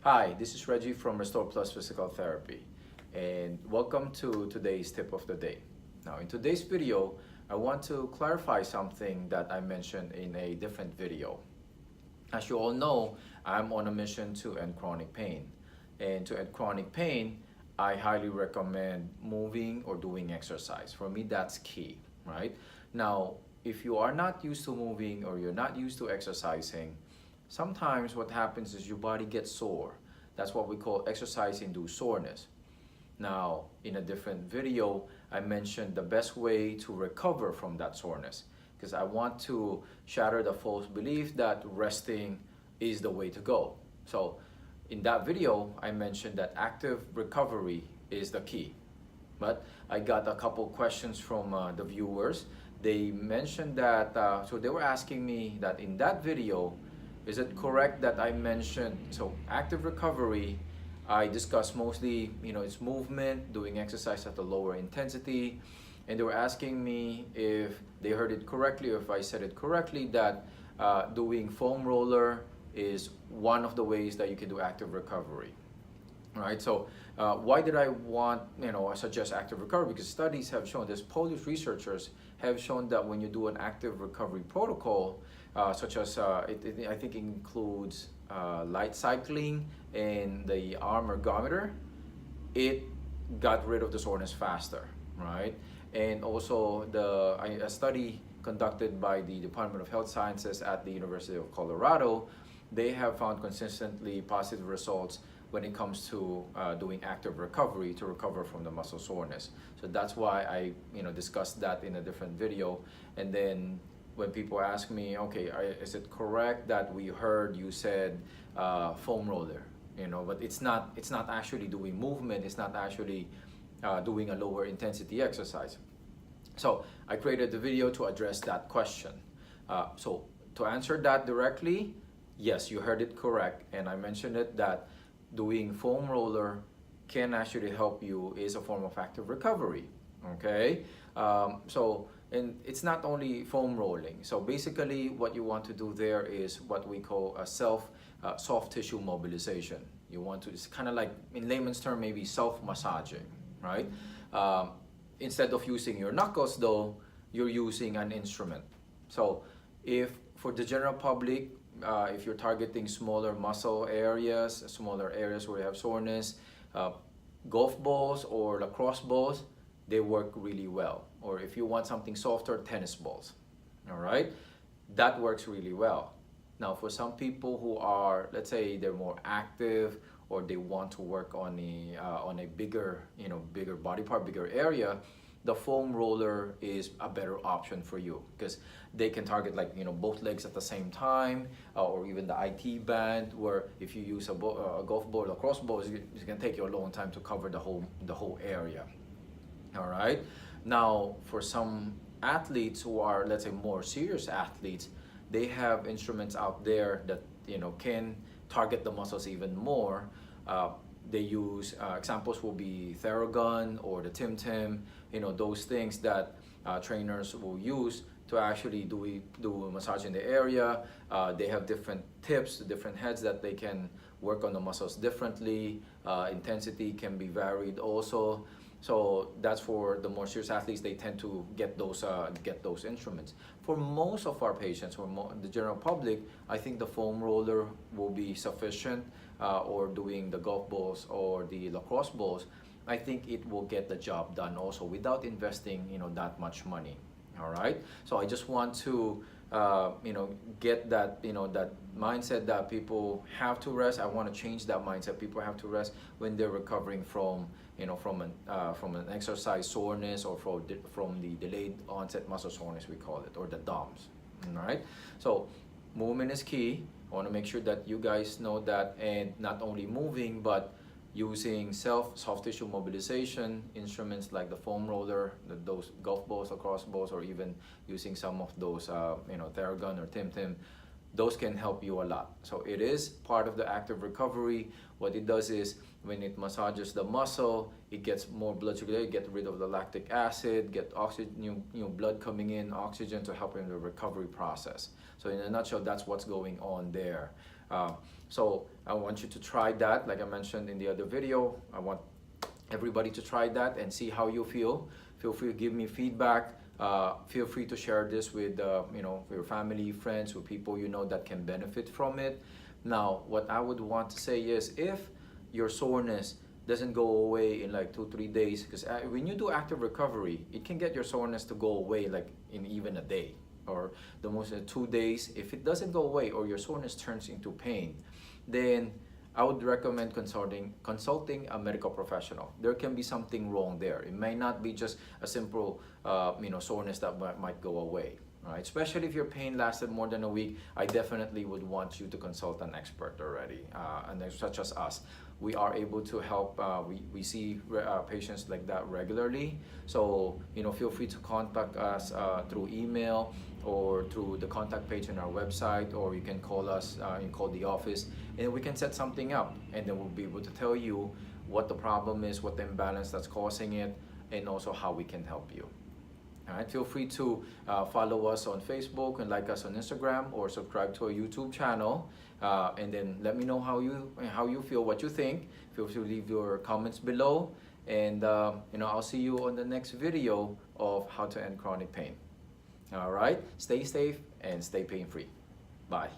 Hi, this is Reggie from Restore Plus Physical Therapy, and welcome to today's tip of the day. Now, in today's video, I want to clarify something that I mentioned in a different video. As you all know, I'm on a mission to end chronic pain. And to end chronic pain, I highly recommend moving or doing exercise. For me, that's key, right? Now, if you are not used to moving or you're not used to exercising, sometimes what happens is your body gets sore. That's what we call exercise-induced soreness. Now, in a different video, I mentioned the best way to recover from that soreness because I want to shatter the false belief that resting is the way to go. So, in that video, I mentioned that active recovery is the key. But I got a couple questions from the viewers. They mentioned that, so they were asking me that in that video, is it correct that I mentioned, so active recovery, I discussed mostly, it's movement, doing exercise at a lower intensity, and they were asking me if they heard it correctly or if I said it correctly that doing foam roller is one of the ways that you can do active recovery. Right, so why did I want, suggest active recovery? Because studies have shown, this Polish researchers have shown that when you do an active recovery protocol, such as I think it includes light cycling and the arm ergometer, it got rid of the soreness faster, right? And also a study conducted by the Department of Health Sciences at the University of Colorado, they have found consistently positive results when it comes to doing active recovery to recover from the muscle soreness. So that's why I discussed that in a different video. And then when people ask me, okay, is it correct that we heard you said foam roller, but it's not actually doing movement, it's not actually doing a lower intensity exercise. So I created the video to address that question. So to answer that directly, yes, you heard it correct, and I mentioned it that doing foam roller can actually help you, is a form of active recovery, okay? And it's not only foam rolling. So basically what you want to do there is what we call a soft tissue mobilization. You want to, it's kind of like, in layman's term, maybe self-massaging, right? Instead of using your knuckles though, you're using an instrument. So if for the general public, if you're targeting smaller muscle areas, smaller areas where you have soreness, golf balls or lacrosse balls, they work really well. Or if you want something softer, tennis balls, all right? That works really well. Now for some people who are, let's say they're more active or they want to work on a bigger, bigger body part, bigger area, the foam roller is a better option for you because they can target both legs at the same time, or even the IT band, where if you use a golf ball or lacrosse ball, it's going to take you a long time to cover the whole area. All right. Now for some athletes who are, let's say, more serious athletes, they have instruments out there that can target the muscles even more. They use examples will be Theragun or the Tim, those things that trainers will use to actually do a massage in the area. They have different tips, different heads that they can work on the muscles differently. Intensity can be varied also. So that's for the more serious athletes. They tend to get those instruments. For most of our patients, or the general public, I think the foam roller will be sufficient, or doing the golf balls or the lacrosse balls. I think it will get the job done also without investing that much money. All right. So I just want to get that that mindset that people have to rest. I want to change that mindset. People have to rest when they're recovering from from an exercise soreness or from the delayed onset muscle soreness, we call it, or the DOMS. All right. So movement is key. I want to make sure that you guys know that, and not only moving but using soft tissue mobilization instruments like the foam roller, those golf balls, lacrosse balls, or even using some of those Theragun or Tim. Those can help you a lot. So it is part of the active recovery. What it does is when it massages the muscle, it gets more blood circulation, get rid of the lactic acid, get oxygen, blood coming in, oxygen to help in the recovery process. So in a nutshell, that's what's going on there. So I want you to try that. Like I mentioned in the other video, I want everybody to try that and see how you feel. Feel free to give me feedback. Feel free to share this with your family, friends, with people you know that can benefit from it. Now, what I would want to say is, if your soreness doesn't go away in like 2-3 days, because when you do active recovery, it can get your soreness to go away like in even a day, or the most 2 days. If it doesn't go away, or your soreness turns into pain, then I would recommend consulting a medical professional. There can be something wrong there. It may not be just a simple soreness that might go away. Right? Especially if your pain lasted more than a week, I definitely would want you to consult an expert already, and such as us. We are able to help. We see patients like that regularly. So feel free to contact us through email or through the contact page on our website, or you can call us. You call the office, and we can set something up, and then we'll be able to tell you what the problem is, what the imbalance that's causing it, and also how we can help you. All right, feel free to follow us on Facebook and like us on Instagram, or subscribe to our YouTube channel, and then let me know how you feel, what you think. Feel free to leave your comments below, and I'll see you on the next video of how to end chronic pain. All right, stay safe and stay pain-free. Bye.